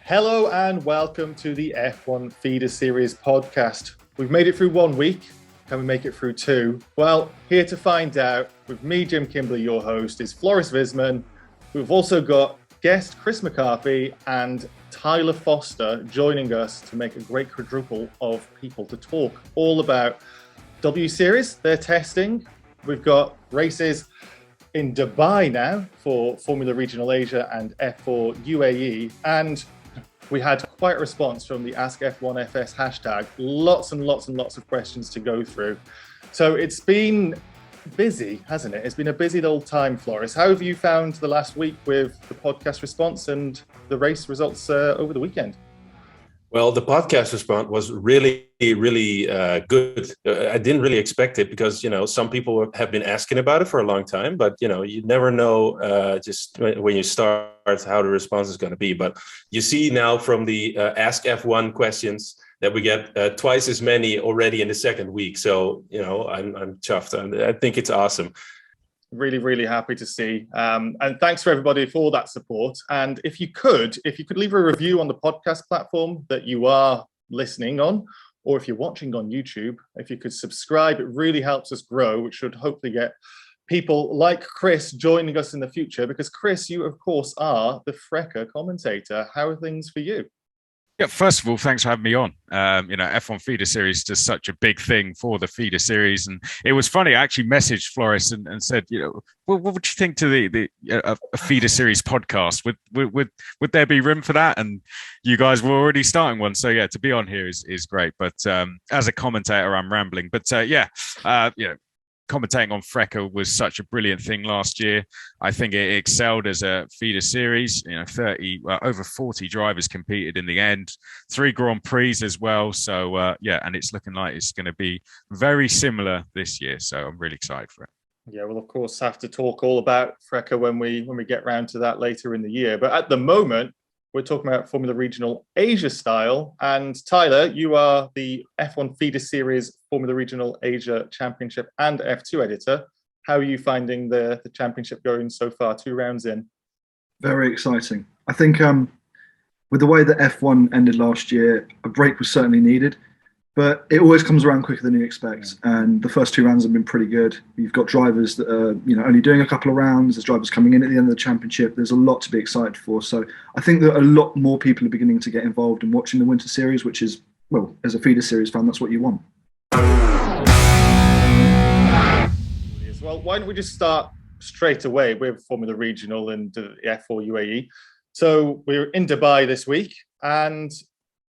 Hello and welcome to the F1 Feeder Series podcast. We've made it through 1 week. Can we make it through 2? Well, here to find out with me, Jim Kimberley, your host, is Floris Visman. We've also got guest Chris McCarthy and Tyler Foster joining us to make a great quadruple of people to talk all about W Series, their testing. We've got races in Dubai now for Formula Regional Asia and F4 UAE. And we had quite a response from the Ask F1FS hashtag. Lots and lots and lots of questions to go through. So it's been busy, hasn't it? It's been a busy old time, Floris. How have you found the last week with the podcast response and the race results over the weekend? Well, the podcast response was really good. I didn't really expect it because, some people have been asking about it for a long time, but, you never know just when you start how the response is going to be. But you see now from the Ask F1 questions that we get twice as many already in the second week. So, I'm chuffed. I think it's awesome. Really, really happy to see. And thanks for everybody for all that support. And if you could leave a review on the podcast platform that you are listening on, or if you're watching on YouTube, if you could subscribe, it really helps us grow, which should hopefully get people like Chris joining us in the future. Because Chris, you of course are the FRECA commentator. How are things for you? Yeah, first of all, thanks for having me on. F1 Feeder Series does such a big thing for the Feeder Series. And it was funny, I actually messaged Floris and said, what would you think to a Feeder Series podcast? Would there be room for that? And you guys were already starting one. So, yeah, to be on here is great. But as a commentator, I'm rambling. But, commentating on FRECA was such a brilliant thing last year. I think it excelled as a feeder series. Over 40 drivers competed in the end, 3 Grand Prix as well. So and it's looking like it's going to be very similar this year. So I'm really excited for it. Yeah, we'll of course have to talk all about FRECA when we get round to that later in the year. But at the moment, we're talking about Formula Regional Asia style. And Tyler, you are the F1 Feeder Series Formula Regional Asia Championship and F2 editor. How are you finding the championship going so far, 2 rounds in? Very exciting. I think with the way that F1 ended last year, a break was certainly needed. But it always comes around quicker than you expect. And the first 2 rounds have been pretty good. You've got drivers that are, only doing a couple of rounds. There's drivers coming in at the end of the championship. There's a lot to be excited for. So I think that a lot more people are beginning to get involved in watching the Winter Series, which is, well, as a feeder series fan, that's what you want. Well, why don't we just start straight away with Formula Regional and the F4 UAE. So we're in Dubai this week and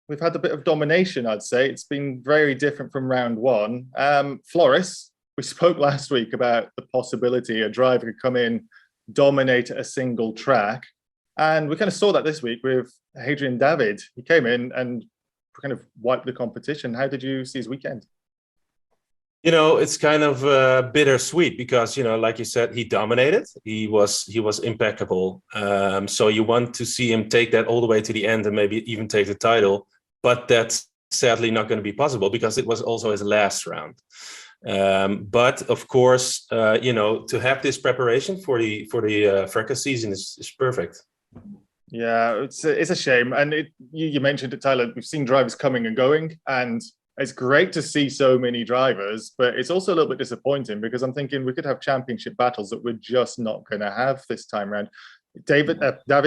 we've had a bit of domination, I'd say. It's been very different from round 1. Floris, we spoke last week about the possibility a driver could come in, dominate a single track. And we kind of saw that this week with Hadrien David. He came in and kind of wiped the competition. How did you see his weekend? It's kind of bittersweet because, like you said, he dominated. He was impeccable. So you want to see him take that all the way to the end and maybe even take the title. But that's sadly not going to be possible because it was also his last round. But of course, to have this preparation for the FRECA season is perfect. Yeah, it's a shame. And you mentioned it, Tyler. We've seen drivers coming and going, and it's great to see so many drivers. But it's also a little bit disappointing because I'm thinking we could have championship battles that we're just not going to have this time around. David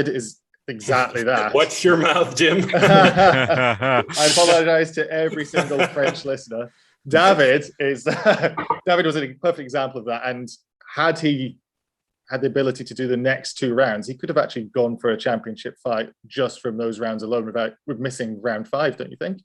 is exactly that. Watch your mouth, Jim. I apologize to every single French listener. David was a perfect example of that. And had he had the ability to do the next 2 rounds, he could have actually gone for a championship fight just from those rounds alone with missing round 5, don't you think?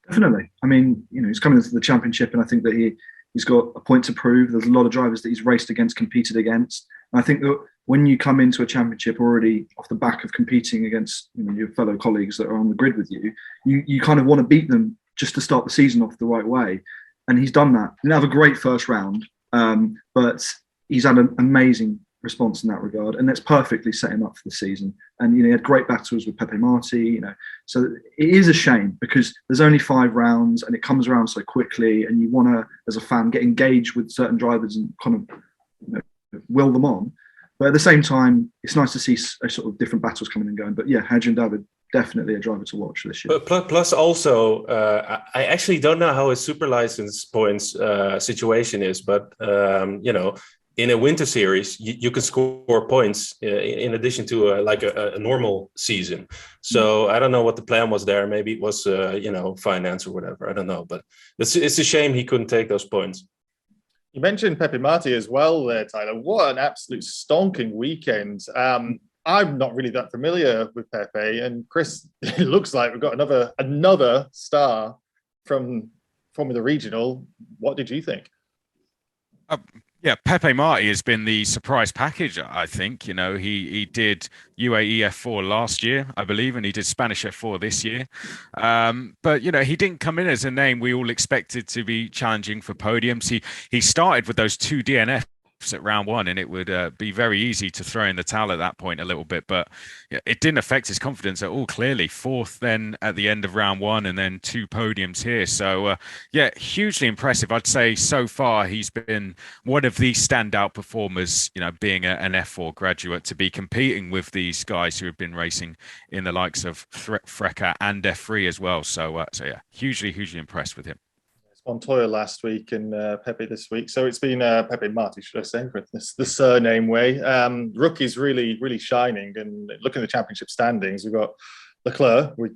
Definitely. I mean, he's coming into the championship and I think that he's got a point to prove. There's a lot of drivers that he's raced against, competed against. And I think that when you come into a championship already off the back of competing against your fellow colleagues that are on the grid with you, you kind of want to beat them just to start the season off the right way. And he's done that. He didn't have a great first round, but he's had an amazing response in that regard, and that's perfectly set him up for the season. And he had great battles with Pepe Marti. So it is a shame because there's only 5 rounds and it comes around so quickly, and you want to, as a fan, get engaged with certain drivers and kind of will them on. But at the same time, it's nice to see a sort of different battles coming and going. But yeah, Hadrien David definitely a driver to watch this year. But plus also, I actually don't know how his super license points situation is, but in a winter series, you can score points in addition to a normal season. So I don't know what the plan was there. Maybe it was finance or whatever. I don't know, but it's a shame he couldn't take those points. You mentioned Pepe Marti as well there, Tyler. What an absolute stonking weekend. I'm not really that familiar with Pepe, and Chris, it looks like we've got another star from Formula Regional. What did you think? Yeah, Pepe Marti has been the surprise package, I think. He did UAE F4 last year, I believe, and he did Spanish F4 this year. But, he didn't come in as a name we all expected to be challenging for podiums. He started with those 2 DNFs at round 1, and it would be very easy to throw in the towel at that point a little bit, but it didn't affect his confidence at all. Clearly 4th then at the end of round 1, and then 2 podiums here. So hugely impressive. I'd say so far he's been one of the standout performers, being an F4 graduate, to be competing with these guys who have been racing in the likes of Freca and F3 as well. So hugely impressed with him. Montoya last week and Pepe this week. So it's been Pepe Marti, should I say, for the surname way. Rookie's really shining. And looking at the championship standings, we've got Leclerc, we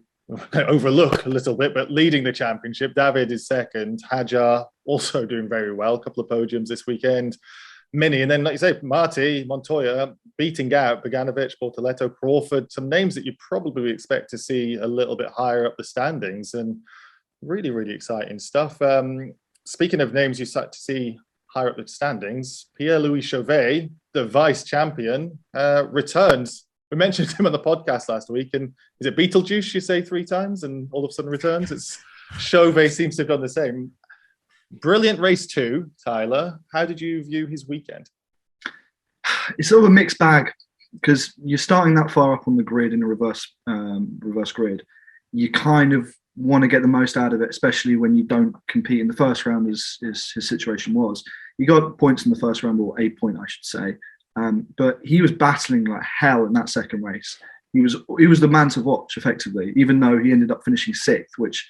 overlook a little bit, but leading the championship. David is second. Hadjar also doing very well. A couple of podiums this weekend. Mini. And then, like you say, Marti, Montoya, beating out Boganovic, Bortoletto, Crawford, some names that you probably expect to see a little bit higher up the standings. And really exciting stuff. Speaking of names you start to see higher up the standings, Pierre-Louis Chauvet, the vice champion, returns. We mentioned him on the podcast last week, and is it Beetlejuice you say 3 times and all of a sudden returns? It's Chauvet seems to have done the same. Brilliant race 2, Tyler. How did you view his weekend? It's sort of a mixed bag, because you're starting that far up on the grid in a reverse grid. You kind of want to get the most out of it, especially when you don't compete in the first round, as his situation was. He got points in the first round, or a point, I should say. But he was battling like hell in that second race. He was the man to watch, effectively, even though he ended up finishing 6th, which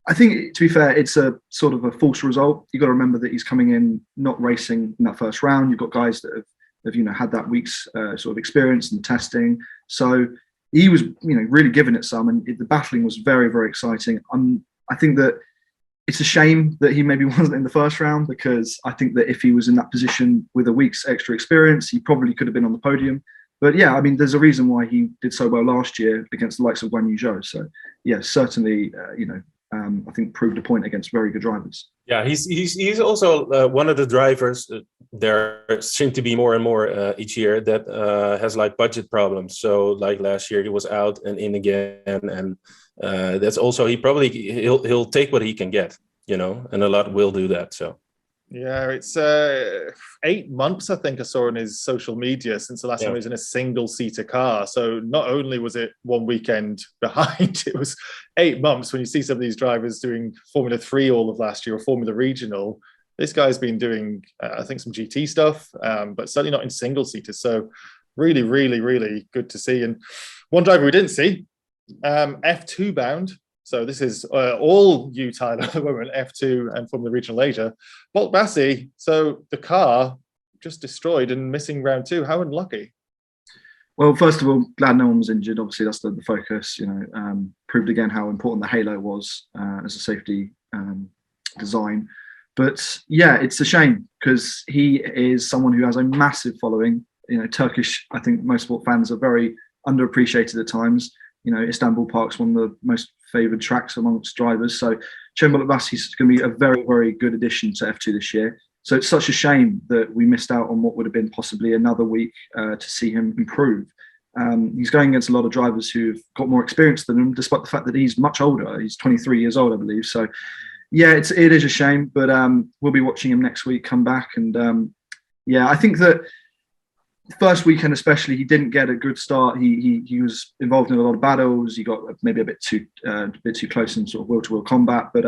I think, to be fair, it's a sort of a false result. You've got to remember that he's coming in not racing in that first round. You've got guys that have had that week's sort of experience and testing. So he was, really giving it some, and the battling was very, very exciting. I think that it's a shame that he maybe wasn't in the first round, because I think that if he was in that position with a week's extra experience, he probably could have been on the podium. But yeah, there's a reason why he did so well last year against the likes of Guan Yu Zhou. So yeah, certainly, I think proved a point against very good drivers. Yeah, he's also one of the drivers. There seem to be more and more each year that has budget problems. So like last year, he was out and in again, and that's also he'll take what he can get, and a lot will do that. So yeah, it's 8 months I think I saw on his social media since the last time he was in a single-seater car. So not only was it one weekend behind, it was 8 months. When you see some of these drivers doing Formula 3 all of last year or Formula Regional, this guy's been doing, I think, some GT stuff, but certainly not in single-seaters. So really good to see. And one driver we didn't see, F2 bound. So this is all you, Tyler, at the moment, F2 and Formula Regional Asia. Bolt Bassi, so the car just destroyed and missing round 2. How unlucky. Well, first of all, glad no one was injured. Obviously, that's the focus. Proved again how important the halo was as a safety design. But yeah, it's a shame, because he is someone who has a massive following. Turkish, I think motorsport fans are very underappreciated at times. Istanbul Park's one of the most favoured tracks amongst drivers. So Bolt Bassi is going to be a very, very good addition to F2 this year. So it's such a shame that we missed out on what would have been possibly another week to see him improve. He's going against a lot of drivers who've got more experience than him, despite the fact that he's much older. He's 23 years old, I believe. So yeah, it is a shame, but we'll be watching him next week come back. And I think that first weekend especially, he didn't get a good start. He was involved in a lot of battles. He got maybe a bit too close in sort of wheel-to-wheel combat. But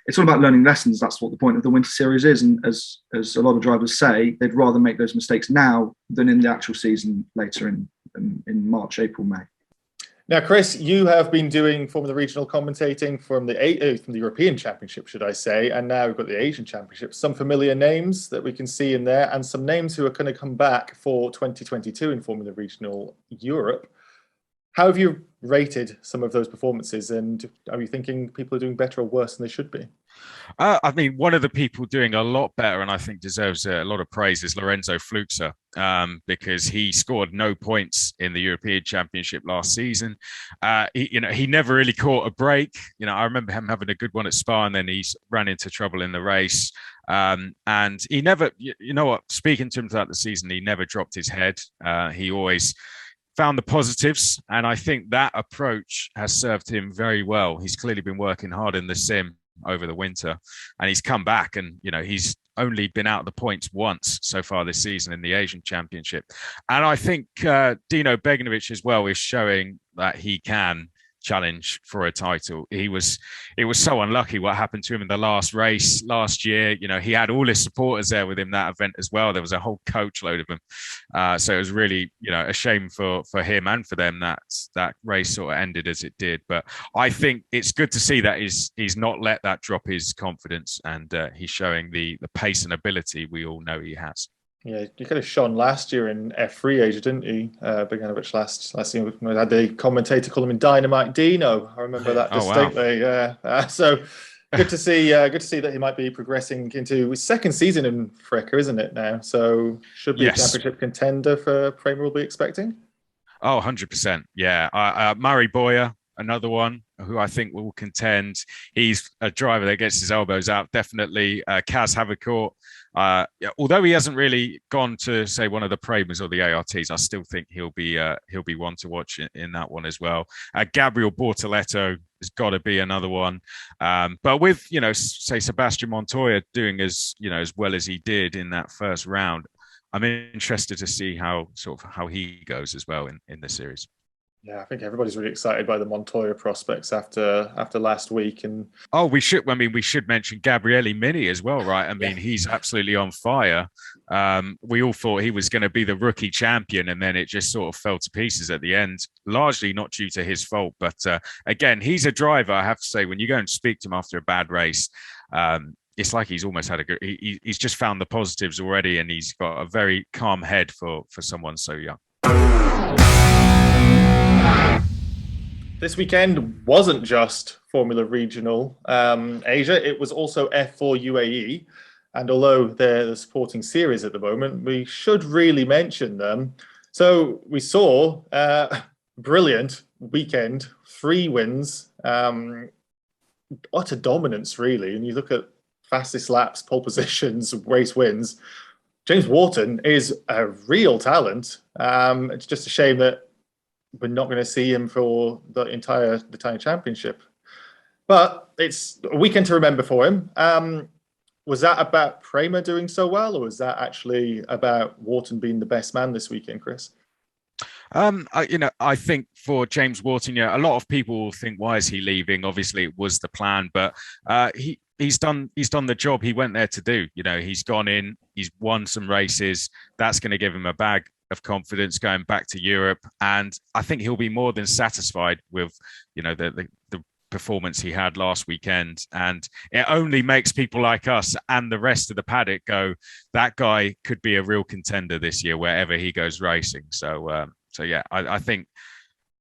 it's all about learning lessons. That's what the point of the Winter Series is. And as a lot of drivers say, they'd rather make those mistakes now than in the actual season later in March, April, May. Now, Chris, you have been doing Formula Regional commentating from the European Championship, should I say, and now we've got the Asian Championship. Some familiar names that we can see in there, and some names who are going to come back for 2022 in Formula Regional Europe. How have you rated some of those performances, and are you thinking people are doing better or worse than they should be? I mean, one of the people doing a lot better, and I think deserves a lot of praise, is Lorenzo Fluxa, because he scored no points in the European Championship last season. He never really caught a break. I remember him having a good one at Spa, and then he ran into trouble in the race. And he never, speaking to him throughout the season, he never dropped his head. He always found the positives, and I think that approach has served him very well. He's clearly been working hard in the sim over the winter, and he's come back, and he's only been out of the points once so far this season in the Asian Championship. And I think Dino Beganovic as well is showing that he can challenge for a title. It was so unlucky what happened to him in the last race last year. He had all his supporters there with him that event as well. There was a whole coach load of them. So it was really, a shame for him and for them that race sort of ended as it did. But I think it's good to see that he's not let that drop his confidence, and he's showing the pace and ability we all know he has. Yeah, he kind of shone last year in F3 Asia, didn't he? Beganovic last year. We had the commentator call him Dynamite Dino. I remember that distinctly. Wow. So good to see. Good to see that he might be progressing into his second season in FRECA, isn't it now? So should be a championship contender for Prema, we'll be expecting. Oh, 100%. Yeah. Murray Boyer, another one who I think will contend. He's a driver that gets his elbows out, definitely. Kaz Havercourt, although he hasn't really gone to, say, one of the Premas or the ARTs, I still think he'll be one to watch in that one as well. Gabriel Bortoletto has got to be another one. But with, say, Sebastian Montoya doing as well as he did in that first round, I'm interested to see how he goes as well in the series. Yeah, I think everybody's really excited by the Montoya prospects after last week. And we should mention Gabriele Mini as well, right? I mean, he's absolutely on fire. We all thought he was going to be the rookie champion, and then it just sort of fell to pieces at the end, largely not due to his fault. But again, he's a driver. I have to say, when you go and speak to him after a bad race, it's like he's almost had he's just found the positives already, and he's got a very calm head for someone so young. This weekend wasn't just Formula Regional Asia, it was also F4 UAE. And although they're the supporting series at the moment, we should really mention them. So we saw brilliant weekend, 3 wins, utter dominance, really. And you look at fastest laps, pole positions, race wins. James Wharton is a real talent. It's just a shame that we're not going to see him for the entire championship. But it's a weekend to remember for him. Was that about Prema doing so well, or was that actually about Wharton being the best man this weekend, Chris? I think for James Wharton, a lot of people will think, why is he leaving? Obviously, it was the plan, but he's done the job he went there to do. He's gone in, he's won some races. That's going to give him a bag of confidence going back to Europe, and I think he'll be more than satisfied with the performance he had last weekend. And it only makes people like us and the rest of the paddock go, that guy could be a real contender this year wherever he goes racing. So yeah, I think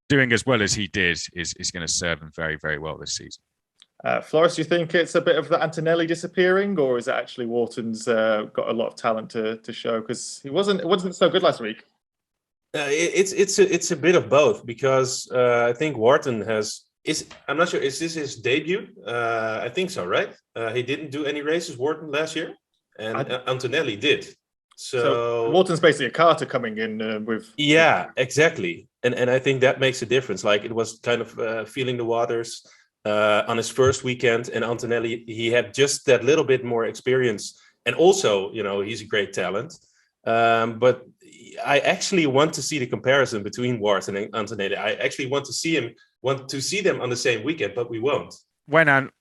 doing as well as he did is going to serve him very, very well this season. Floris, do you think it's a bit of the Antonelli disappearing, or is it actually Wharton's got a lot of talent to show? Because it wasn't so good last week. It's a bit of both, because I think Wharton I'm not sure, is this his debut? I think so, right? He didn't do any races, Wharton, last year, and Antonelli did. So Wharton's basically a Carter coming in with. Yeah, exactly, and I think that makes a difference. Like, it was kind of feeling the waters on his first weekend, and Antonelli, he had just that little bit more experience, and also he's a great talent. But I actually want to see the comparison between Wharton and Antonelli. I actually want to see them on the same weekend, but we won't.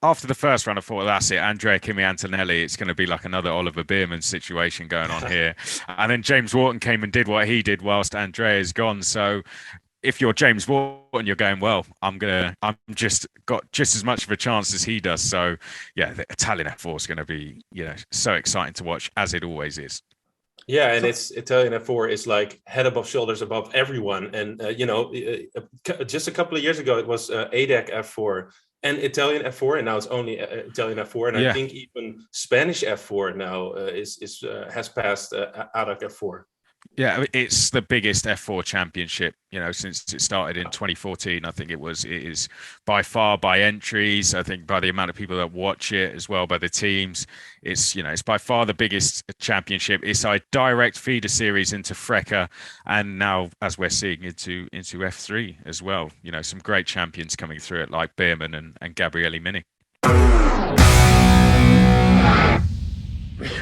After the first round, I thought, that's it. Andrea Kimi Antonelli, it's going to be like another Oliver Bierman situation going on here. And then James Wharton came and did what he did whilst Andrea is gone. So if you're James Wharton, you're going, well, I'm just got just as much of a chance as he does. So yeah, the Italian F4 is going to be, so exciting to watch, as it always is. Yeah, and it's Italian F4 is like head above shoulders above everyone. And just a couple of years ago, it was ADAC F4 and Italian F4, and now it's only Italian F4. And I think even Spanish F4 now has passed ADAC F4. Yeah, it's the biggest F4 championship, since it started in 2014. I think it is by far, by entries, I think by the amount of people that watch it as well, by the teams. It's by far the biggest championship. It's a direct feeder series into FRECA, and now, as we're seeing, into F3 as well. Some great champions coming through it, like Beerman and Gabriele Mini.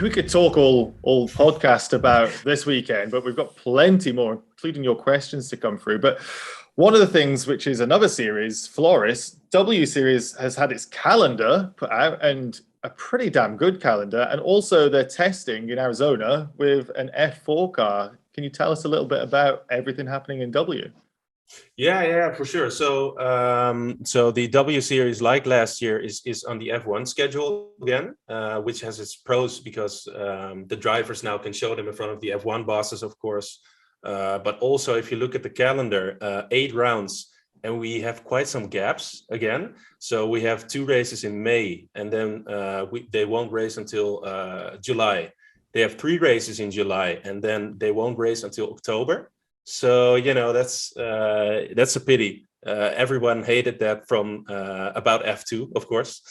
We could talk all podcast about this weekend, but we've got plenty more, including your questions to come through. But one of the things, which is another series, Floris, W Series has had its calendar put out, and a pretty damn good calendar. And also they're testing in Arizona with an F4 car. Can you tell us a little bit about everything happening in W? Yeah, for sure. So the W Series, like last year, is on the F1 schedule again, which has its pros because the drivers now can show them in front of the F1 bosses, of course. But also, if you look at the calendar, 8 rounds, and we have quite some gaps again. So we have 2 races in May, and then they won't race until July. They have 3 races in July, and then they won't race until October. So, that's a pity. Everyone hated that from about F2, of course.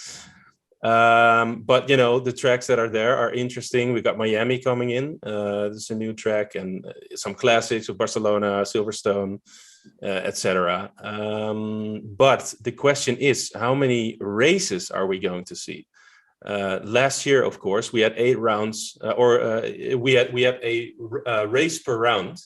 But, the tracks that are there are interesting. We got Miami coming in. There's a new track, and some classics with Barcelona, Silverstone, etc. But the question is, how many races are we going to see? Last year, of course, we had 8 rounds, we had a race per round.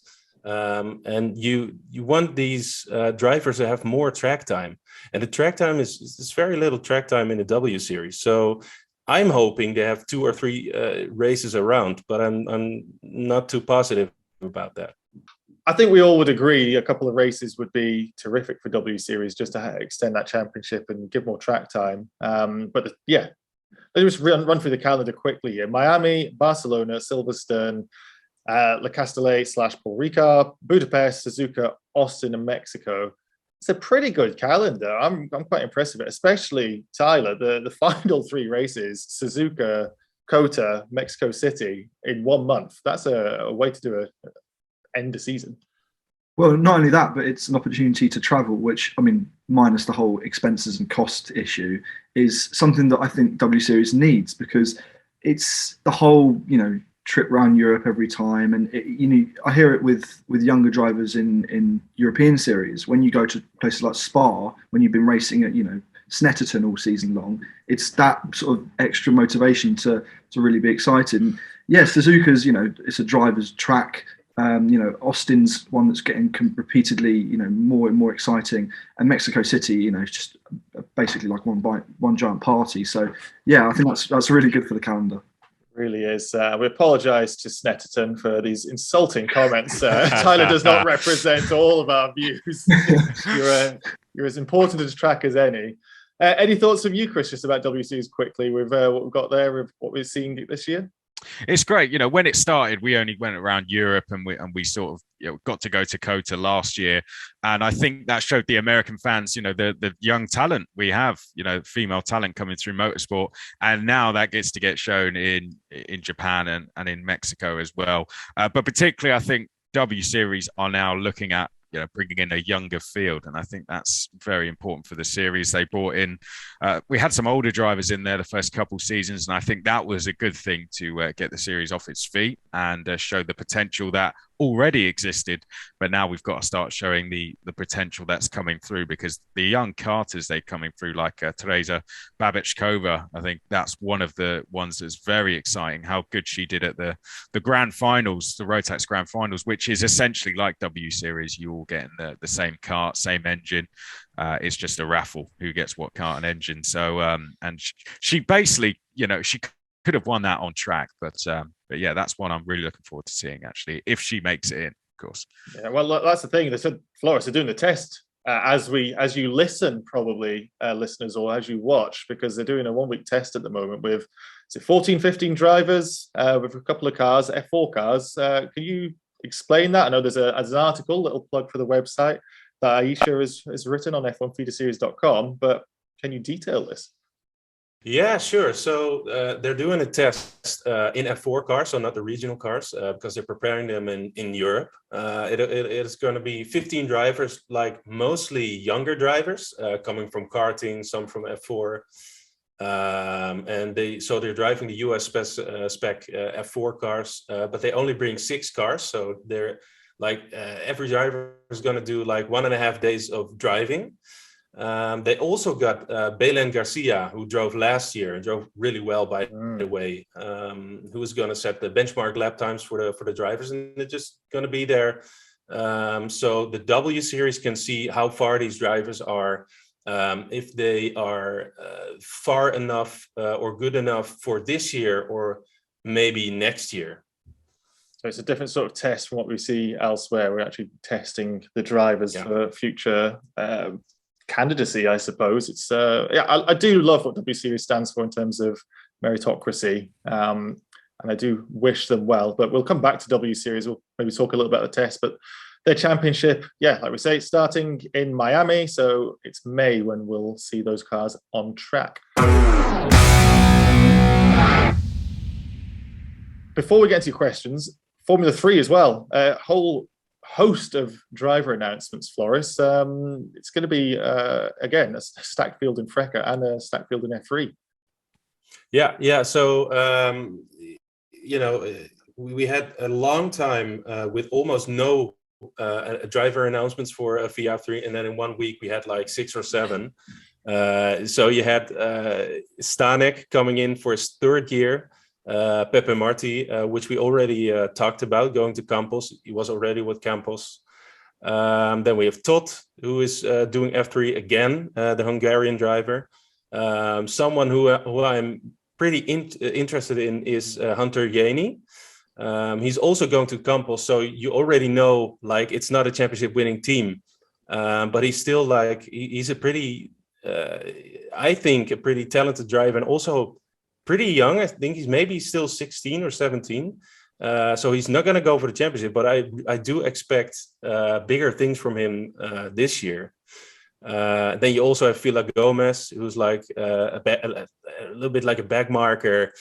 And you want these drivers to have more track time, and the track time is very little track time in the W Series. So I'm hoping they have 2 or 3 races around, but I'm not too positive about that. I think we all would agree a couple of races would be terrific for W Series, just to extend that championship and give more track time. Let's just run through the calendar quickly here. Miami, Barcelona, Silverstone, Le Castellet / Paul Ricard, Budapest, Suzuka, Austin, and Mexico. It's a pretty good calendar. I'm quite impressed with it, especially Tyler. The final 3 races, Suzuka, Kota, Mexico City, in 1 month. That's a way to do end the season. Well, not only that, but it's an opportunity to travel, which, minus the whole expenses and cost issue, is something that I think W Series needs, because it's the whole, trip around Europe every time, and I hear it with younger drivers in European series. When you go to places like Spa, when you've been racing at Snetterton all season long, it's that sort of extra motivation to really be excited. And yes, Suzuka's it's a driver's track. Austin's one that's getting repeatedly more and more exciting, and Mexico City it's just basically like one giant party. So yeah, I think that's really good for the calendar. Really is. We apologise to Snetterton for these insulting comments. Tyler does not represent all of our views. You're as important to the track as any. Any thoughts from you, Chris, just about W Series quickly with what we've got there, with what we're seeing this year? It's great. When it started, we only went around Europe, and we sort of got to go to Kota last year, and I think that showed the American fans, the young talent we have, female talent coming through motorsport, and now that gets to get shown in Japan and in Mexico as well. But particularly, I think W Series are now looking at bringing in a younger field, and I think that's very important for the series. They brought in, we had some older drivers in there the first couple seasons, and I think that was a good thing to get the series off its feet and show the potential that already existed. But now we've got to start showing the potential that's coming through, because the young karters they're coming through, like Teresa Babichkova, I think that's one of the ones that's very exciting. How good she did at the grand finals, the Rotax grand finals, which is essentially like W Series. You all getting the same kart, same engine. It's just a raffle who gets what kart and engine. So and she basically, she could have won that on track, but yeah, that's one I'm really looking forward to seeing, actually, if she makes it in. course. Yeah, well, that's the thing. They said, Floris, they're doing the test as you listen, probably, listeners, or as you watch, because they're doing a 1 week test at the moment with 14, 15 drivers with a couple of cars, F4 cars. Can you explain that? I know there's an article, little plug for the website that Aisha has written on F1FeederSeries.com, but can you detail this? Yeah, sure. So they're doing a test in F4 cars, so not the regional cars, because they're preparing them in Europe. It is going to be 15 drivers, like mostly younger drivers, coming from karting, some from F4. And they're driving the US spec F4 cars, but they only bring 6 cars. So they're every driver is going to do like 1.5 days of driving. They also got Belen Garcia, who drove last year and drove really well, by the way, who is going to set the benchmark lap times for the drivers, and they're just going to be there. So the W Series can see how far these drivers are, if they are far enough or good enough for this year or maybe next year. So it's a different sort of test from what we see elsewhere. We're actually testing the drivers for future candidacy, I suppose. It's I do love what W Series stands for in terms of meritocracy, and I do wish them well. But we'll come back to W Series. We'll maybe talk a little bit about the test, but their championship, like we say, starting in Miami. So it's May when we'll see those cars on track. Before we get into your questions, Formula 3 as well. A whole host of driver announcements, Floris. It's going to be, again, a stacked field in FRECA and a stacked field in F3. Yeah. So, we had a long time with almost no driver announcements for FIA3, and then in 1 week we had like 6 or 7. So you had Stanek coming in for his 3rd year, Pepe Marti, which we already talked about, going to Campos. He was already with Campos. Then we have Todd, who is doing F3 again, the Hungarian driver. Someone who I'm pretty interested in is Hunter Yaney. He's also going to Campos, so you already know, like, it's not a championship winning team, but he's still he's a pretty, I think, a pretty talented driver, and also pretty young. I think he's maybe still 16 or 17. So he's not going to go for the championship, but I do expect bigger things from him this year. Then you also have Villa Gomez, who's like a little bit like a back marker,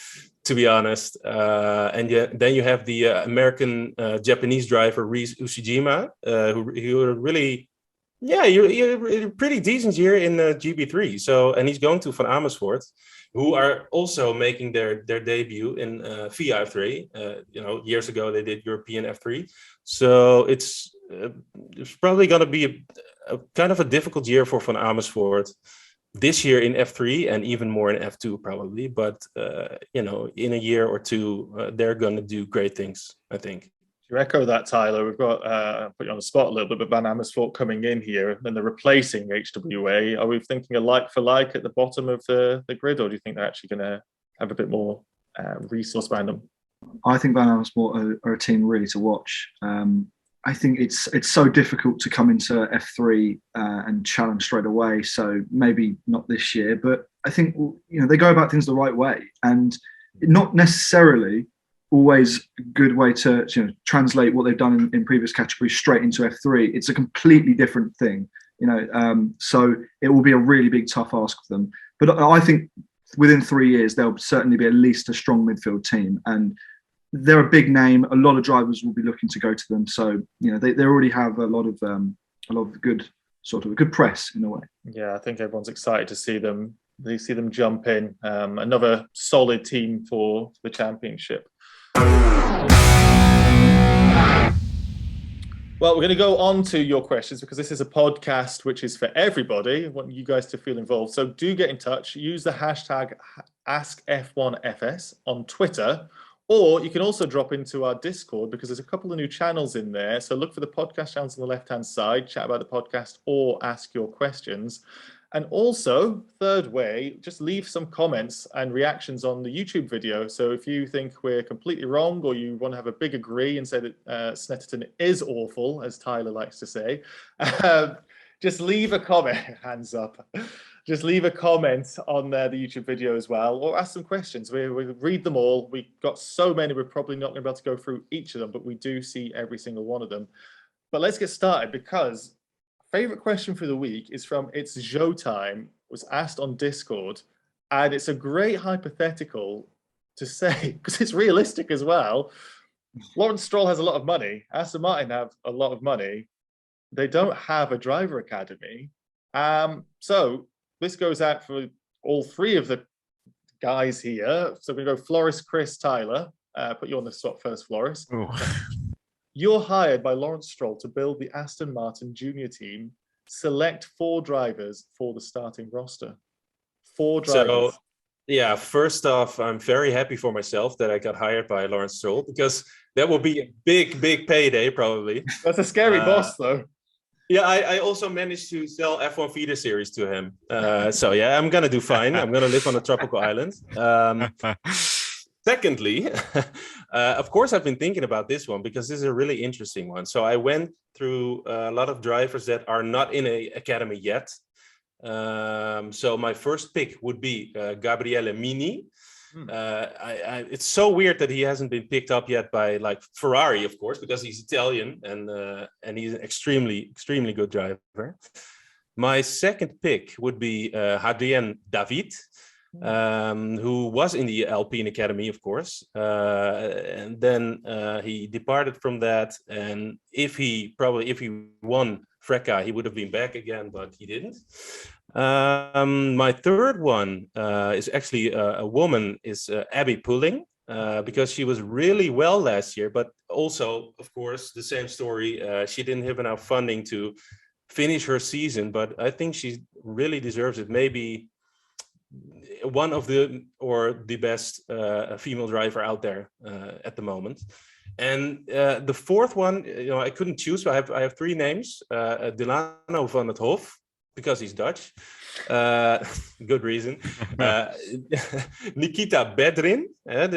to be honest. And then you have the American Japanese driver Reese Ushijima, who really, you're a pretty decent year in GB3. So, and he's going to Van Amersfoort, who are also making their debut in FIA F3. Years ago they did European F3. So it's probably going to be a kind of a difficult year for Van Amersfoort this year in F3, and even more in F2 probably. But in a year or two, they're going to do great things, I think. You echo that, Tyler. We've got put you on the spot a little bit, but Van Amersfoort coming in here, and they're replacing HWA. Are we thinking a like for like at the bottom of the grid, or do you think they're actually going to have a bit more resource behind them? I think Van Amersfoort are a team really to watch. I think it's so difficult to come into F3 and challenge straight away. So maybe not this year, but I think they go about things the right way, and not necessarily always a good way to translate what they've done in previous categories straight into F3. It's a completely different thing, so it will be a really big tough ask for them. But I think within 3 years there'll certainly be at least a strong midfield team, and they're a big name. A lot of drivers will be looking to go to them, so they already have a lot of good press in a way. Yeah, I think everyone's excited to see them. They see them jump in. Another solid team for the championship. Well, we're going to go on to your questions, because this is a podcast which is for everybody. I want you guys to feel involved. So do get in touch. Use the hashtag AskF1FS on Twitter, or you can also drop into our Discord, because there's a couple of new channels in there. So look for the podcast channels on the left-hand side, chat about the podcast, or ask your questions. And also, third way, just leave some comments and reactions on the YouTube video. So if you think we're completely wrong, or you want to have a big agree and say that Snetterton is awful, as Tyler likes to say, just leave a comment. Hands up. Just leave a comment on the YouTube video as well, or ask some questions. We read them all. We've got so many, we're probably not going to be able to go through each of them, but we do see every single one of them. But let's get started, because favorite question for the week is from It's Showtime, was asked on Discord, and it's a great hypothetical to say, because it's realistic as well. Lawrence Stroll has a lot of money. Aston Martin have a lot of money. They don't have a driver academy. So this goes out for all three of the guys here. So we're going to go Floris, Chris, Tyler. Put you on the spot first, Floris. You're hired by Lawrence Stroll to build the Aston Martin junior team. Select 4 drivers for the starting roster. 4 drivers. So, yeah, first off, I'm very happy for myself that I got hired by Lawrence Stroll, because that will be a big, big payday, probably. That's a scary boss, though. Yeah, I also managed to sell F1 Feeder Series to him. So, yeah, I'm going to do fine. I'm going to live on a tropical island. Secondly, of course, I've been thinking about this one because this is a really interesting one. So I went through a lot of drivers that are not in an academy yet. So my first pick would be Gabriele Mini. It's so weird that he hasn't been picked up yet by like Ferrari, of course, because he's Italian and he's an extremely good driver. My second pick would be Hadrien David. Who was in the Alpine Academy, of course, and then he departed from that. And if he won FRECA, he would have been back again, but he didn't. My third one is actually a woman, is Abby Pulling, because she was really well last year, but also, of course, the same story. She didn't have enough funding to finish her season, but I think she really deserves it. Maybe one of the best female driver out there at the moment. And the fourth one, I couldn't choose. So I have 3 names: Delano van het Hof, because he's Dutch, good reason. Nikita Bedrin,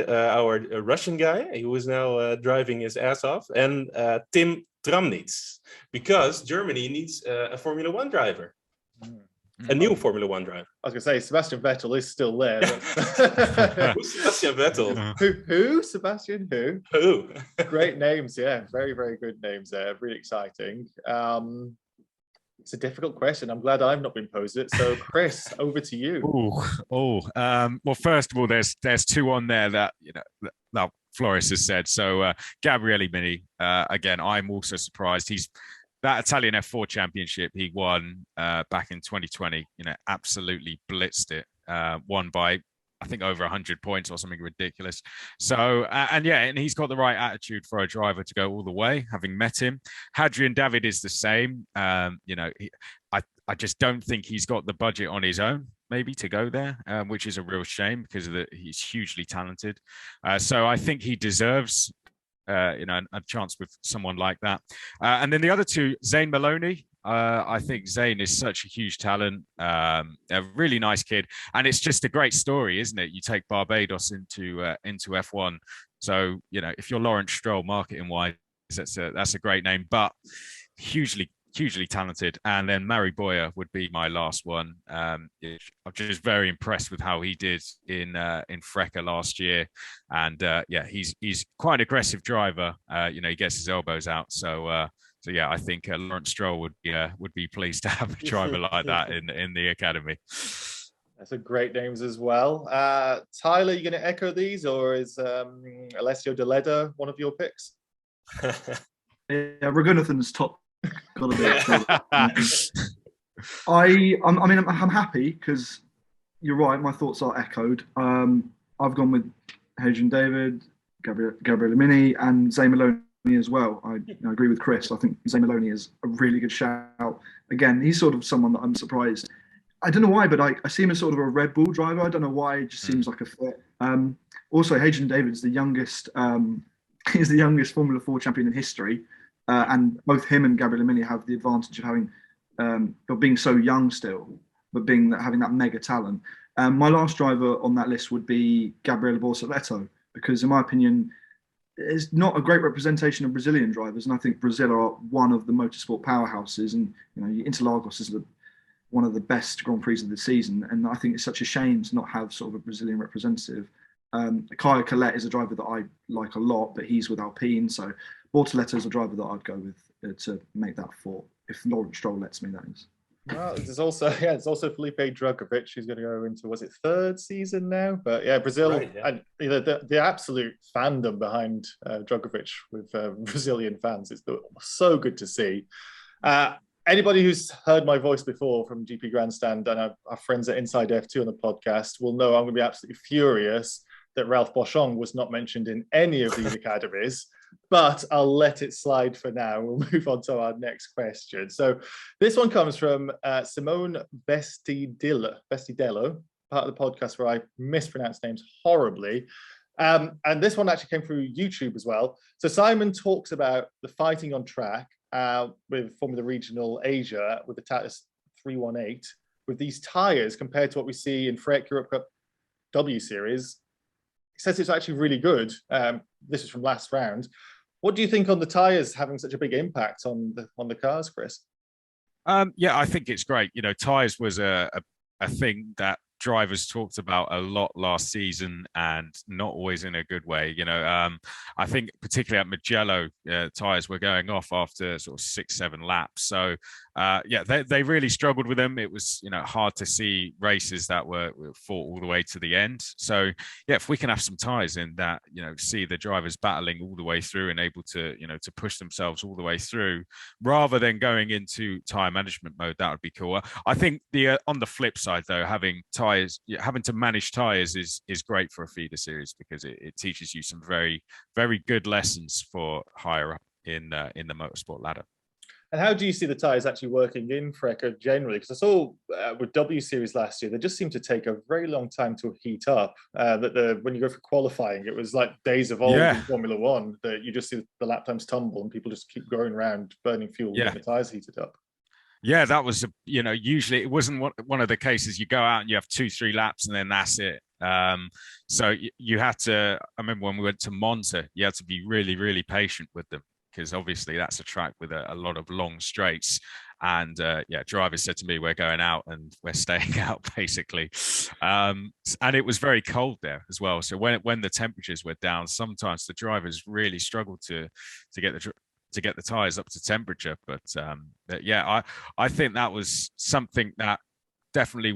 our Russian guy, who is now driving his ass off, and Tim Tramnitz, because Germany needs a Formula One driver. A new Formula One driver. I was going to say, Sebastian Vettel is still there. Who's Sebastian Vettel? Who? Sebastian who? Who? Great names, yeah. Very, very good names there. Really exciting. It's a difficult question. I'm glad I've not been posed it. So, Chris, over to you. Well, first of all, there's 2 on there that Floris has said. So, Gabriele Mini, again, I'm also surprised. That Italian F4 championship he won back in 2020, absolutely blitzed it. Won by, I think, over 100 points or something ridiculous. So, and he's got the right attitude for a driver to go all the way, having met him. Hadrien David is the same. I just don't think he's got the budget on his own, maybe, to go there, which is a real shame because he's hugely talented. So I think he deserves a chance with someone like that. And then the other 2, Zane Maloney. I think Zane is such a huge talent, a really nice kid, and it's just a great story, isn't it? You take Barbados into F1. So if you're Lawrence Stroll, marketing wise, that's a great name, but hugely talented. And then Mary Boyer would be my last one. I'm just very impressed with how he did in FRECA last year, and he's quite an aggressive driver. He gets his elbows out. So yeah, I think Lawrence Stroll would be pleased to have a driver like that in the academy. That's a great names as well. Tyler, you going to echo these, or is Alessio De Leda one of your picks? Yeah, Raghunathan's top. Got a bit. I'm happy because you're right. My thoughts are echoed. I've gone with Hadrien David, Gabriele Mini, and Zane Maloney as well. I agree with Chris. I think Zane Maloney is a really good shout. Again, he's sort of someone that I'm surprised. I don't know why, but I see him as sort of a Red Bull driver. I don't know why. It just seems like a fit. Also, Hadrien David's the youngest. He's the youngest Formula 4 champion in history. And both him and Gabriele Mini have the advantage of having, of being so young still. but having that mega talent. My last driver on that list would be Gabriele Borsaletto, because in my opinion, it's not a great representation of Brazilian drivers, and I think Brazil are one of the motorsport powerhouses, and Interlagos is one of the best Grand Prix of the season, and I think it's such a shame to not have sort of a Brazilian representative. Kaya Collet is a driver that I like a lot, but he's with Alpine, so Bortoletto is a driver that I'd go with to make that four, if Lawrence Stroll lets me, that is. Well, there's also Felipe Drugovich, who's going to go into, was it third season now? But yeah, Brazil, right, yeah. And the absolute fandom behind Drugovich with Brazilian fans, it's so good to see. Anybody who's heard my voice before from GP Grandstand and our friends at Inside F2 on the podcast will know I'm going to be absolutely furious that Ralph Boschung was not mentioned in any of these academies. But I'll let it slide for now. We'll move on to our next question. So this one comes from Simone Vestidello, part of the podcast where I mispronounce names horribly. And this one actually came through YouTube as well. So Simon talks about the fighting on track with Formula Regional Asia with the Tatuus 318 with these tyres compared to what we see in Freak Europe Cup W Series. He says it's actually really good. This is from last round. What do you think on the tyres having such a big impact on the cars, Chris? Yeah, I think it's great. Tyres was a thing that drivers talked about a lot last season, and not always in a good way. I think particularly at Mugello, tyres were going off after sort of 6-7 laps. So they really struggled with them. It was hard to see races that were fought all the way to the end. So yeah, if we can have some tyres in that, see the drivers battling all the way through and able to to push themselves all the way through, rather than going into tyre management mode, that would be cool. I think on the flip side though, having to manage tyres is great for a feeder series, because it teaches you some very, very good lessons for higher up in the motorsport ladder. And how do you see the tyres actually working in FRECA generally? Because I saw with W Series last year, they just seemed to take a very long time to heat up. When you go for qualifying, it was like days of old in Formula One, that you just see the lap times tumble and people just keep going around burning fuel when the tyres heated up. Yeah, that was, usually it wasn't one of the cases you go out and you have 2-3 laps and then that's it. So you had to, I remember when we went to Monza, you had to be really, really patient with them, because obviously that's a track with a lot of long straights. And drivers said to me, we're going out and we're staying out basically. And it was very cold there as well. So when the temperatures were down, sometimes the drivers really struggled to get the tyres up to temperature. But I think that was something that definitely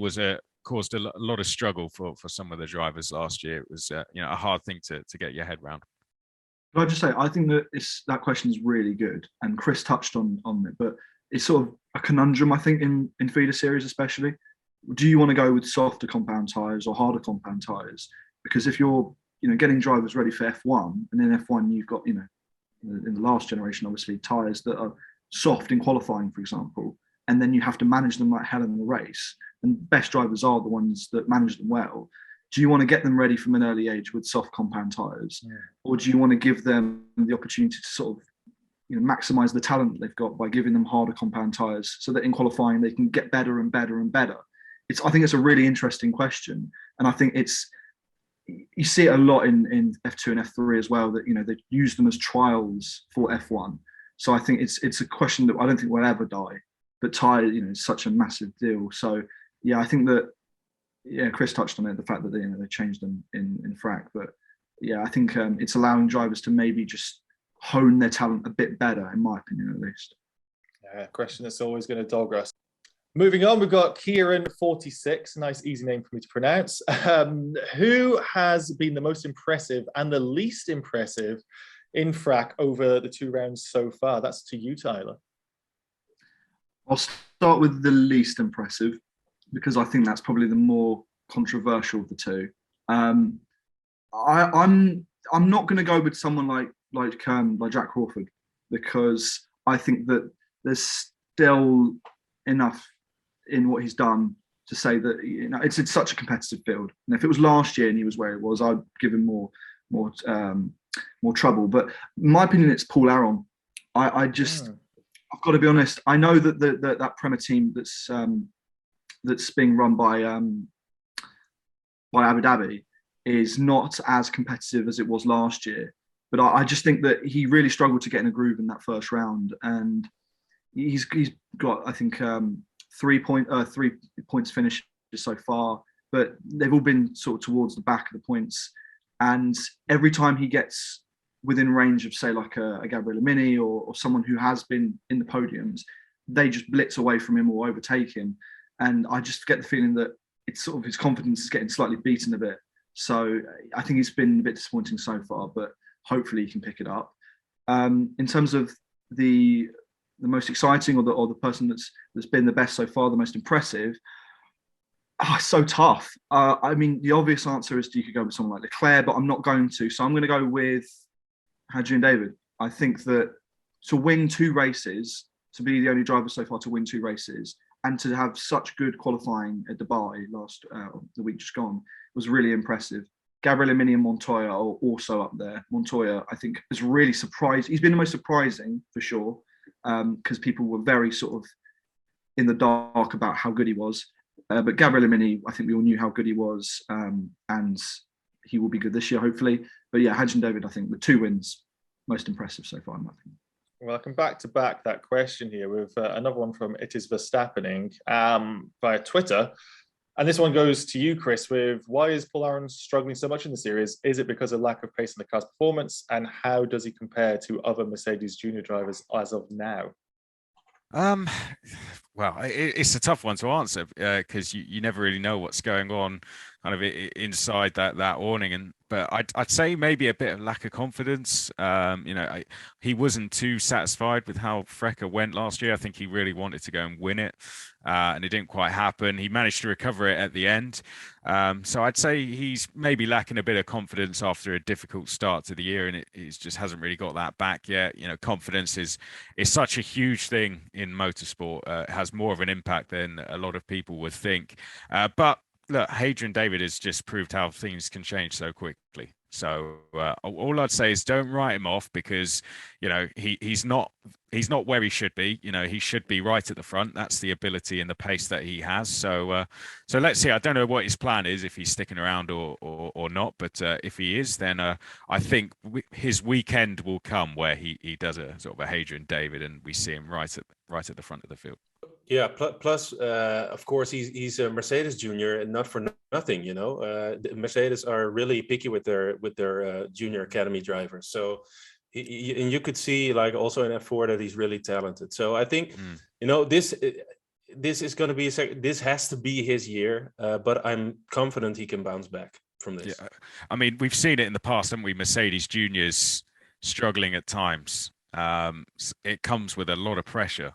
caused a lot of struggle for some of the drivers last year. It was a hard thing to get your head around. Can I just say, I think that that question is really good, and Chris touched on it, but it's sort of a conundrum, I think, in feeder series especially. Do you want to go with softer compound tyres or harder compound tyres? Because if you're getting drivers ready for F1, and in F1 you've got in the last generation, obviously, tyres that are soft in qualifying, for example, and then you have to manage them like hell in the race. And best drivers are the ones that manage them well. Do you want to get them ready from an early age with soft compound tyres, or do you want to give them the opportunity to sort of maximise the talent that they've got by giving them harder compound tyres, so that in qualifying they can get better and better and better? I think it's a really interesting question, and I think you see it a lot in F2 and F3 as well, that they use them as trials for F1. So I think it's a question that I don't think will ever die. But tyre, is such a massive deal. So yeah, I think that Chris touched on it, the fact that they changed them in FRAC. But yeah, I think it's allowing drivers to maybe just hone their talent a bit better, in my opinion, at least. Yeah, question that's always going to dog us. Moving on, we've got Kieran46, nice easy name for me to pronounce. Who has been the most impressive and the least impressive in FRAC over the 2 rounds so far? That's to you, Tyler. I'll start with the least impressive, because I think that's probably the more controversial of the two. I'm not going to go with someone like Jack Crawford, because I think that there's still enough in what he's done to say that it's such a competitive field. And if it was last year and he was where he was, I'd give him more trouble. But in my opinion, it's Paul Aron. I've got to be honest. I know that that Prema team that's that's being run by Abu Dhabi is not as competitive as it was last year. But I just think that he really struggled to get in a groove in that first round, and he's got, I think, 3 points finishes so far, but they've all been sort of towards the back of the points. And every time he gets within range of, say, like a Gabriele Mini or someone who has been in the podiums, they just blitz away from him or overtake him. And I just get the feeling that it's sort of his confidence is getting slightly beaten a bit. So I think it's been a bit disappointing so far, but hopefully he can pick it up. In terms of the most exciting or the person that's been the best so far, the most impressive, so tough. I mean, the obvious answer is you could go with someone like Leclerc, but I'm not going to. So I'm going to go with Hadrien David. I think that to win 2 races, to be the only driver so far to win 2 races, and to have such good qualifying at Dubai the week just gone, was really impressive. Gabriele Mini and Montoya are also up there. Montoya, I think, is really surprised. He's been the most surprising for sure, because people were very sort of in the dark about how good he was. But Gabriele Mini, I think we all knew how good he was, and he will be good this year, hopefully. But yeah, Hadrien David, I think, with 2 wins, most impressive so far, in my opinion. Well, I can back to back that question here with another one from It Is Verstappening via Twitter. And this one goes to you, Chris, with why is Paul Aron struggling so much in the series? Is it because of lack of pace in the car's performance? And how does he compare to other Mercedes junior drivers as of now? Well, it's a tough one to answer because you never really know what's going on kind of inside that awning. But I'd say maybe a bit of lack of confidence. He wasn't too satisfied with how Frecker went last year. I think he really wanted to go and win it, and it didn't quite happen. He managed to recover it at the end. So I'd say he's maybe lacking a bit of confidence after a difficult start to the year, and it just hasn't really got that back yet. Confidence is such a huge thing in motorsport. It has more of an impact than a lot of people would think. But look, Hadrien David has just proved how things can change so quickly. So all I'd say is don't write him off because he's not where he should be. He should be right at the front. That's the ability and the pace that he has. So let's see. I don't know what his plan is, if he's sticking around or not. But if he is, then I think his weekend will come where he does a sort of a Hadrien David and we see him right at the front of the field. Yeah. Plus, of course, he's a Mercedes junior, and not for nothing. Mercedes are really picky with their junior academy drivers. So, and you could see, like, also in F4 that he's really talented. So I think this is going to be this has to be his year. But I'm confident he can bounce back from this. Yeah. I mean, we've seen it in the past, haven't we? Mercedes juniors struggling at times. It comes with a lot of pressure,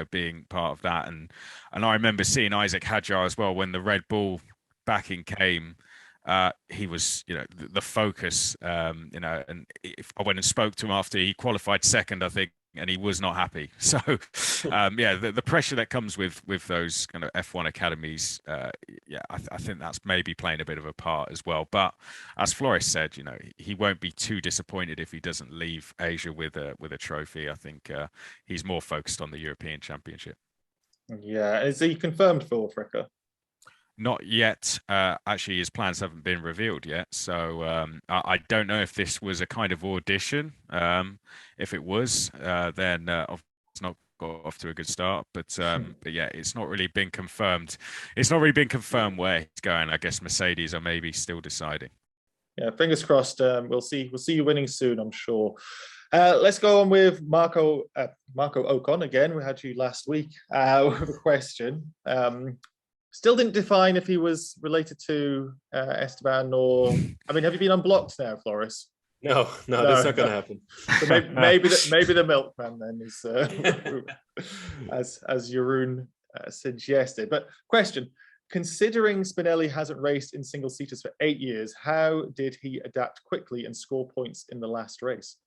being part of that. And I remember seeing Isaac Hadjar as well when the Red Bull backing came. He was, the focus, and I went and spoke to him after he qualified second, I think, and he was not happy. So, the pressure that comes with those kind of F1 academies, I think that's maybe playing a bit of a part as well. But as Flores said, he won't be too disappointed if he doesn't leave Asia with a trophy. I think he's more focused on the European Championship. Yeah, is he confirmed for Frecker? Not yet. Actually, his plans haven't been revealed yet. So I don't know if this was a kind of audition. If it was, then it's not got off to a good start. But yeah, it's not really been confirmed. It's not really been confirmed where he's going. I guess Mercedes are maybe still deciding. Yeah, fingers crossed. We'll see you winning soon, I'm sure. Let's go on with Marco Ocon again. We had you last week with a question. Still didn't define if he was related to Esteban or... I mean, have you been unblocked now, Flores? No, that's not going to happen. So maybe the milkman then is, as Jeroen suggested. But question, considering Spinelli hasn't raced in single-seaters for 8 years, how did he adapt quickly and score points in the last race?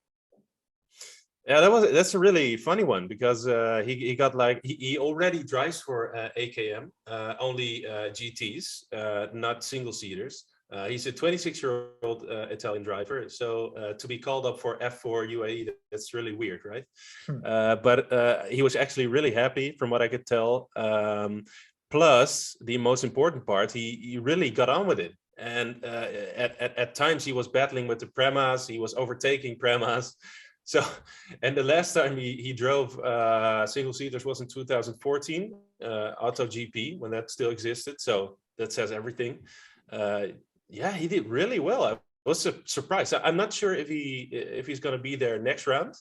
Yeah, that's a really funny one because he got he already drives for AKM, only GTs, not single seaters. He's a 26-year-old Italian driver, so to be called up for F4 UAE, that's really weird, right? But he was actually really happy, from what I could tell. Plus, the most important part, he really got on with it. And at times he was battling with the Premas, he was overtaking Premas. So, and the last time he drove single seaters was in 2014, Auto GP, when that still existed. So that says everything. Yeah, he did really well. I was surprised. I'm not sure if he's going to be there next round,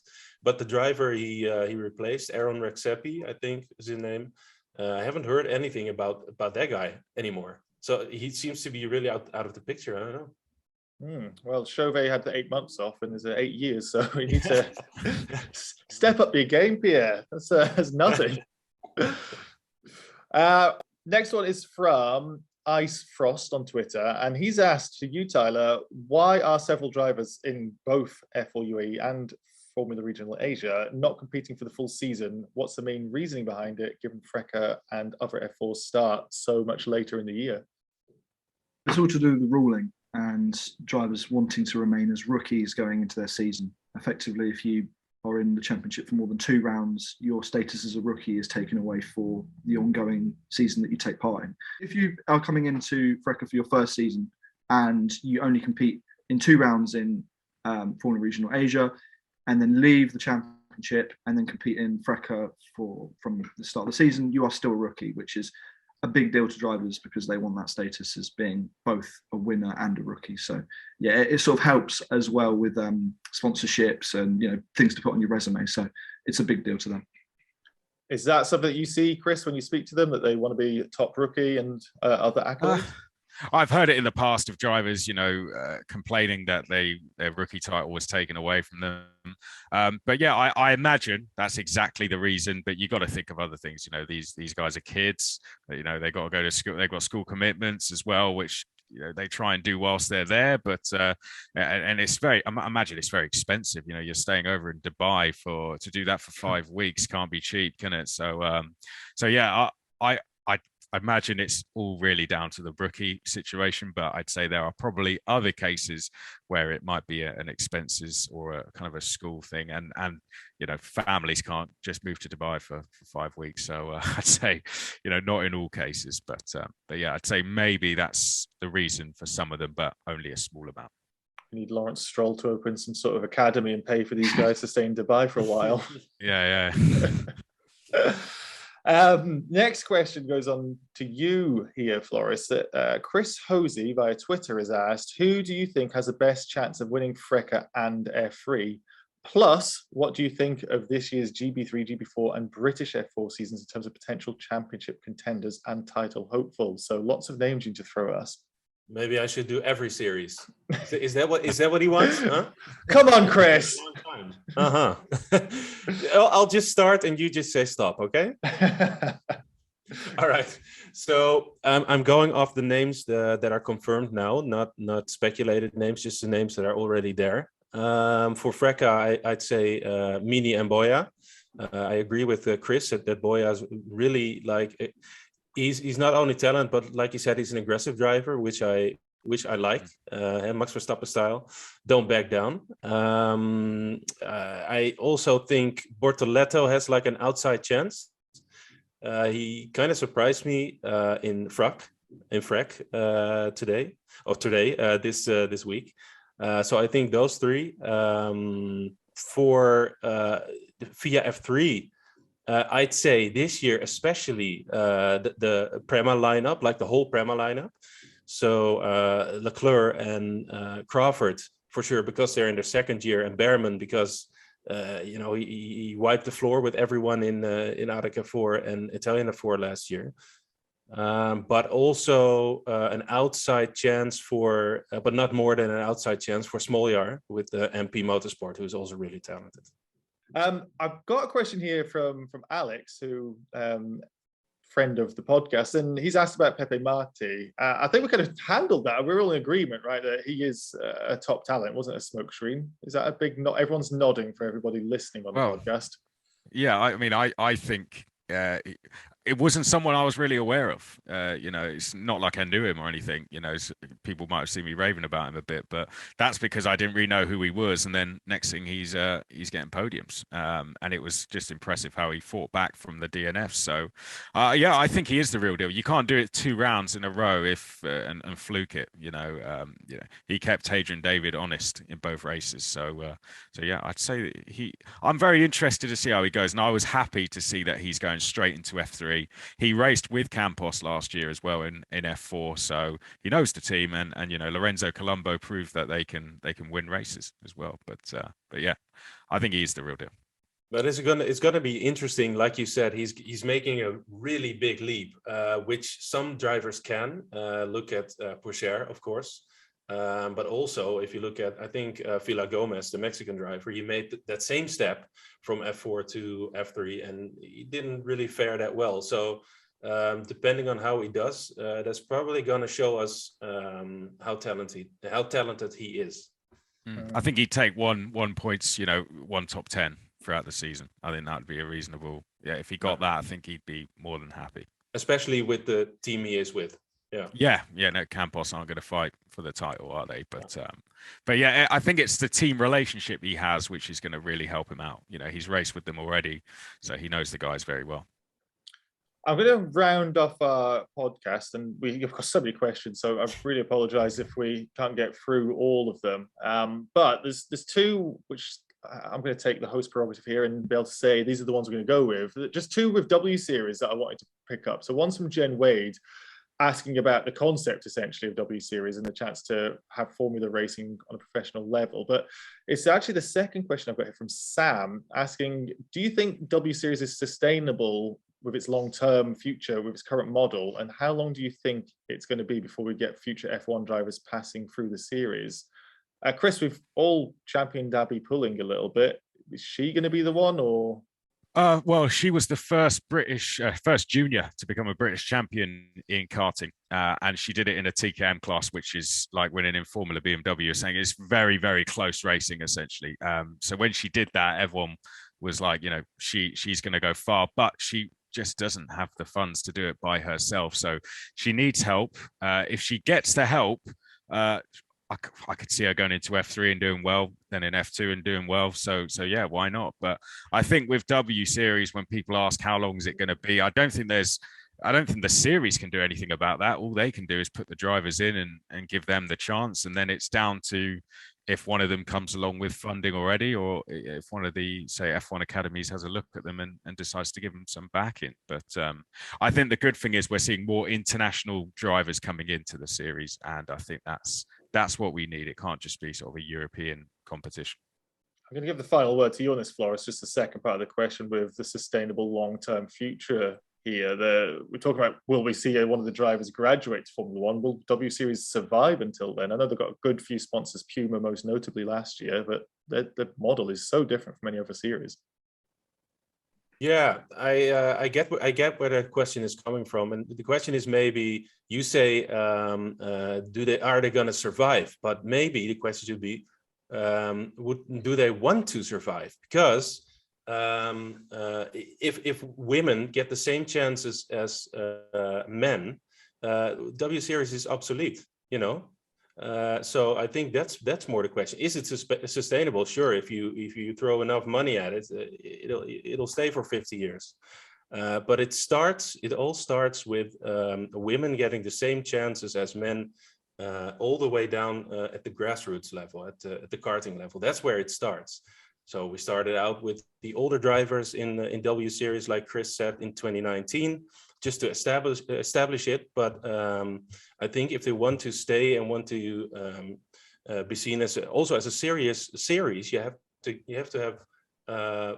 but the driver he replaced, Aaron Rexepi, I think is his name. I haven't heard anything about that guy anymore. So he seems to be really out of the picture. I don't know. Well, Chauvet had the 8 months off, and there's 8 years, so you need to step up your game, Pierre. That's nothing. Next one is from Ice Frost on Twitter, and he's asked to you, Tyler, why are several drivers in both F4 UAE and Formula Regional Asia not competing for the full season? What's the main reasoning behind it, given FRECA and other F4s start so much later in the year? It's all to do with the ruling and drivers wanting to remain as rookies going into their season. Effectively, if you are in the championship for more than 2 rounds, your status as a rookie is taken away for the ongoing season that you take part in. If you are coming into FRECA for your first season and you only compete in 2 rounds in Formula Regional Asia, and then leave the championship and then compete in FRECA from the start of the season, you are still a rookie, which is a big deal to drivers because they want that status as being both a winner and a rookie. So yeah, it sort of helps as well with sponsorships and things to put on your resume. So it's a big deal to them. Is that something that you see, Chris, when you speak to them, that they want to be a top rookie and other accolades? I've heard it in the past of drivers, complaining that their rookie title was taken away from them. But yeah, I imagine that's exactly the reason. But you got to think of other things. These guys are kids. They got to go to school. They've got school commitments as well, which they try and do whilst they're there. But and it's I imagine it's very expensive. You're staying over in Dubai to do that for 5 weeks. Can't be cheap, can it? So yeah, I imagine it's all really down to the rookie situation, but I'd say there are probably other cases where it might be an expenses or a kind of a school thing, and families can't just move to Dubai for 5 weeks. So I'd say not in all cases, but yeah, I'd say maybe that's the reason for some of them, but only a small amount. We need Lawrence Stroll to open some sort of academy and pay for these guys to stay in Dubai for a while. Yeah. Next question goes on to you here, Floris. Chris Hosey via Twitter has asked, who do you think has the best chance of winning FRECA and F3? Plus, what do you think of this year's GB3, GB4 and British F4 seasons in terms of potential championship contenders and title hopefuls? So lots of names you need to throw at us. Maybe I should do every series. Is that what he wants? Huh? Come on, Chris. I'll just start and you just say stop, okay? All right. So I'm going off the names that are confirmed now, not speculated names, just the names that are already there. For FRECA, I'd say Mini and Boya. I agree with Chris that Boya's really like. He's not only talent, but like you said, he's an aggressive driver, which I like. And Max Verstappen style, don't back down. I also think Bortoletto has like an outside chance. He kind of surprised me in FREC this week. So I think those three. For via F3. I'd say this year, especially the Prema lineup, like the whole Prema lineup. So Leclerc and Crawford for sure, because they're in their second year, and Behrman because he wiped the floor with everyone in ADAC F4 and Italian F4 last year. But also an outside chance for, but not more than an outside chance for Smoljar with the MP Motorsport, who's also really talented. I've got a question here from Alex, who friend of the podcast, and he's asked about Pepe Marti. I think we kind of handled that. We're all in agreement, right, that he is a top talent. Wasn't a smokescreen. Is that a big nod? Everyone's nodding for everybody listening on the podcast. Yeah, I mean, I think it wasn't someone I was really aware of. It's not like I knew him or anything. People might have seen me raving about him a bit, but that's because I didn't really know who he was. And then next thing, he's getting podiums, and it was just impressive how he fought back from the DNF. So, yeah, I think he is the real deal. You can't do it 2 rounds in a row and fluke it. He kept Hadrien David honest in both races. So yeah, I'd say that I'm very interested to see how he goes, and I was happy to see that he's going straight into F3. He raced with Campos last year as well in F4, so he knows the team, and Lorenzo Colombo proved that they can win races as well. But yeah, I think he's the real deal. But it's gonna be interesting, like you said. He's making a really big leap, which some drivers can look at Pourchaire, of course. But also, if you look at, I think Villa Gomez, the Mexican driver, he made that same step from F4 to F3, and he didn't really fare that well. So depending on how he does, that's probably going to show us how talented he is. I think he'd take one points, one top 10 throughout the season. I think that would be a reasonable. Yeah, if he got that, I think he'd be more than happy. Especially with the team he is with. Yeah. No, Campos aren't going to fight for the title, are they? But yeah, I think it's the team relationship he has which is going to really help him out. He's raced with them already, so he knows the guys very well. I'm going to round off our podcast, and we've got so many questions, so I really apologize if we can't get through all of them. But there's 2 which I'm going to take the host prerogative here and be able to say these are the ones we're going to go with. Just 2 with W Series that I wanted to pick up. So one's from Jen Wade, asking about the concept essentially of W Series and the chance to have Formula racing on a professional level. But it's actually the second question I've got here from Sam, asking, do you think W Series is sustainable with its long-term future, with its current model? And how long do you think it's going to be before we get future F1 drivers passing through the series? Chris, we've all championed Abby Pulling a little bit. Is she going to be the one, or? Well, she was the first junior to become a British champion in karting, and she did it in a TKM class, which is like winning in Formula BMW. Saying it's very, very close racing, essentially. So when she did that, everyone was like, she's going to go far, but she just doesn't have the funds to do it by herself. So she needs help. If she gets the help, I could see her going into F3 and doing well, then in F2 and doing well. So yeah, why not? But I think with W Series, when people ask how long is it going to be, I don't think the series can do anything about that. All they can do is put the drivers in and give them the chance. And then it's down to if one of them comes along with funding already, or if one of the, say, F1 academies has a look at them and decides to give them some backing. But I think the good thing is we're seeing more international drivers coming into the series. And I think that's what we need. It can't just be sort of a European competition. I'm going to give the final word to you on this, Floris, just the second part of the question with the sustainable long-term future here. We're talking about, will we see one of the drivers graduate to Formula One? Will W Series survive until then? I know they've got a good few sponsors, Puma most notably last year, but the model is so different from any other series. Yeah, I get where the question is coming from, and the question is, maybe you say, are they going to survive? But maybe the question should be, do they want to survive? Because if women get the same chances as men, W Series is obsolete. So I think that's more the question. Is it sustainable? Sure, if you throw enough money at it, it'll stay for 50 years. But it all starts with women getting the same chances as men, all the way down at the grassroots level, at the karting level. That's where it starts. So we started out with the older drivers in W Series, like Chris said, in 2019, just to establish it. But I think if they want to stay and want to be seen as a serious series, you have to have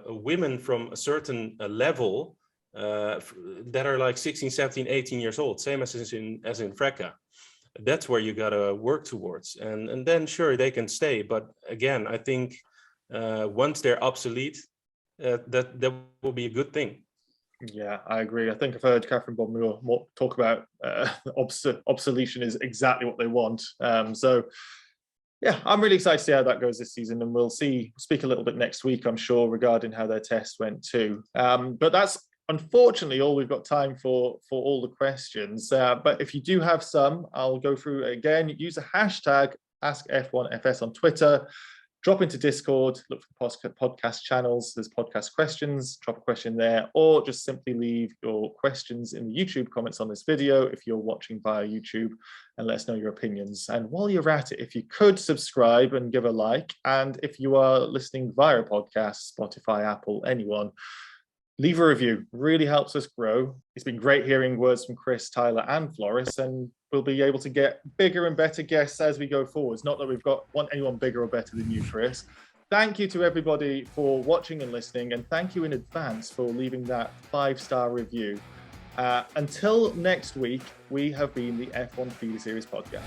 women from a certain level that are like 16, 17, 18 years old, same as in FRECA. That's where you gotta work towards, and then sure they can stay. But again, I think once they're obsolete, that will be a good thing. Yeah, I agree. I think I've heard Catherine Bonmuir talk about obsolescence is exactly what they want. So yeah, I'm really excited to see how that goes this season, and we'll speak a little bit next week, I'm sure, regarding how their test went too. But that's unfortunately all we've got time for all the questions. But if you do have some, I'll go through again. Use the hashtag AskF1FS on Twitter. Drop into Discord, look for podcast channels. There's podcast questions, drop a question there, or just simply leave your questions in the YouTube comments on this video if you're watching via YouTube, and let us know your opinions. And while you're at it, if you could subscribe and give a like, and if you are listening via a podcast, Spotify, Apple, anyone, leave a review. Really helps us grow. It's been great hearing words from Chris, Tyler, and Floris, and we'll be able to get bigger and better guests as we go forwards. Not that we've want anyone bigger or better than you, Chris. Thank you to everybody for watching and listening, and thank you in advance for leaving that 5-star review. Until next week, we have been the F1 Feeder Series podcast.